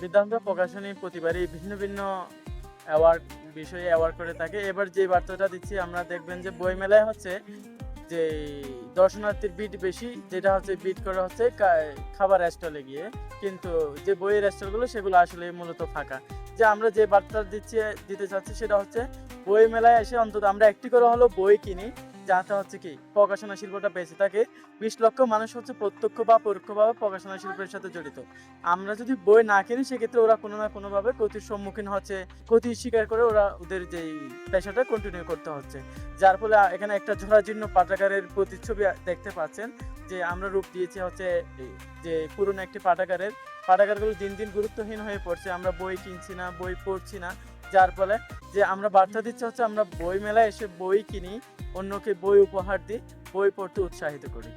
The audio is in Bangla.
বিদ্যান্ত প্রকাশনী প্রতিবারই ভিন্ন ভিন্ন অ্যাওয়ার্ড বিষয়ে অ্যাওয়ার্ড করে থাকে। এবার যে বার্তাটা দিচ্ছি আমরা দেখবেন যে বইমেলায় হচ্ছে যে দর্শনার্থীর ভিড় বেশি, যেটা হচ্ছে ভিড় করা হচ্ছে খাবার স্টলে গিয়ে, কিন্তু যে বইয়ের স্টলগুলো সেগুলো আসলে মূলত ফাঁকা। যে আমরা যে বার্তা দিতে চাচ্ছি সেটা হচ্ছে বই মেলায় এসে অন্তত আমরা একটি করে হলো বই কিনি, যাতে হচ্ছে কি প্রকাশনা শিল্পটা বেঁচে থাকে। ২০ লক্ষ মানুষ হচ্ছে প্রত্যক্ষ বা পরোক্ষভাবে প্রকাশনা শিল্পের সাথে জড়িত। আমরা যদি বই না কিনি সেক্ষেত্রে ওরা কোনো না কোনোভাবে ক্ষতির সম্মুখীন হচ্ছে, ক্ষতি স্বীকার করে ওরা ওদের যেই পেশাটা কন্টিনিউ করতে হচ্ছে। যার ফলে এখানে একটা জরাজীর্ণ পাঠাগারের প্রতিচ্ছবি দেখতে পাচ্ছেন, যে আমরা রূপ দিয়েছি হচ্ছে যে পুরনো একটি পাঠাগারগুলো দিন দিন গুরুত্বহীন হয়ে পড়ছে। আমরা বই কিনছি না, বই পড়ছি না। যার ফলে যে আমরা বার্তা দিচ্ছি হচ্ছে আমরা বই মেলায় এসে বই কিনি, অন্যকে বই উপহার দিই, বই পড়তে উৎসাহিত করি।